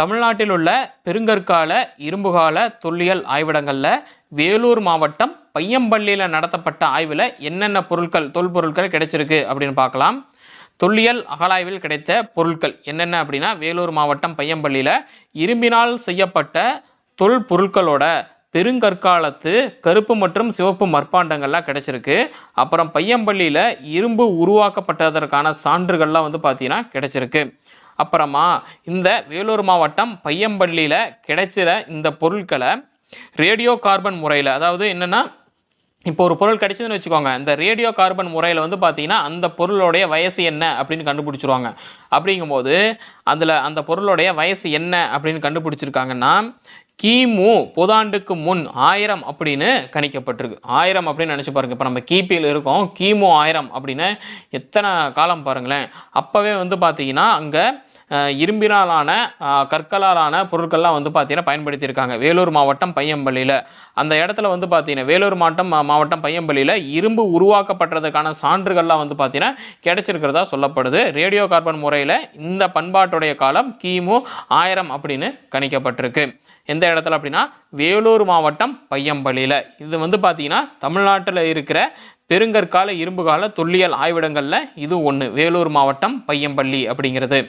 தமிழ்நாட்டில் உள்ள பெருங்கற்கால இரும்புகால தொல்லியல் ஆய்விடங்களில் வேலூர் மாவட்டம் பையம்பள்ளியில் நடத்தப்பட்ட ஆய்வில் என்னென்ன தொல்பொருட்கள் கிடைச்சிருக்கு அப்படின்னு பார்க்கலாம். தொல்லியல் அகழாய்வில் கிடைத்த பொருட்கள் என்னென்ன அப்படின்னா, வேலூர் மாவட்டம் பையம்பள்ளியில் இரும்பினால் செய்யப்பட்ட தொல்பொருட்களோட பெருங்கற்காலத்து கருப்பு மற்றும் சிவப்பு மட்பாண்டங்கள்லாம் கிடைச்சிருக்கு. அப்புறம் பையம்பள்ளியில் இரும்பு உருவாக்கப்பட்டதற்கான சான்றுகள்லாம் பார்த்தீங்கன்னா கிடைச்சிருக்கு. அப்புறமா இந்த வேலூர் மாவட்டம் பையம்பள்ளியில் கிடைச்சிற இந்த பொருட்களை ரேடியோ கார்பன் முறையில், அதாவது என்னென்னா, இப்போ ஒரு பொருள் கிடைச்சதுன்னு வச்சுக்கோங்க, இந்த ரேடியோ கார்பன் முறையில் பார்த்தீங்கன்னா அந்த பொருளுடைய வயசு என்ன அப்படின்னு கண்டுபிடிச்சிருவாங்க. அப்படிங்கும்போது அந்த பொருளுடைய வயசு என்ன அப்படின்னு கண்டுபிடிச்சிருக்காங்கன்னா, கிமு புதாண்டுக்கு முன் 1000 அப்படின்னு கணிக்கப்பட்டிருக்கு. 1000 அப்படின்னு நினச்சி பாருங்கள். இப்போ நம்ம கிபியில் இருக்கோம், கிமு 1000 அப்படின்னு எத்தனை காலம் பாருங்களேன். அப்போவே பார்த்தீங்கன்னா அங்கே இரும்பினாலான கற்களாலான பொருட்கள்லாம் பார்த்தீங்கன்னா பயன்படுத்தியிருக்காங்க. வேலூர் மாவட்டம் பையம்பள்ளியில் அந்த இடத்துல பார்த்தீங்கன்னா வேலூர் மாவட்டம் பையம்பள்ளியில் இரும்பு உருவாக்கப்பட்டதுக்கான சான்றுகள்லாம் பார்த்தீங்கன்னா கிடைச்சிருக்கிறதா சொல்லப்படுது. ரேடியோ கார்பன் முறையில் இந்த பண்பாட்டுடைய காலம் கிமு 1000 அப்படின்னு கணிக்கப்பட்டிருக்கு. எந்த இடத்துல அப்படின்னா வேலூர் மாவட்டம் பையம்பள்ளியில். இது பார்த்தீங்கன்னா தமிழ்நாட்டில் இருக்கிற பெருங்கற்கால இரும்புகால தொல்லியல் ஆய்விடங்களில் இது ஒன்று, வேலூர் மாவட்டம் பையம்பள்ளி அப்படிங்கிறது.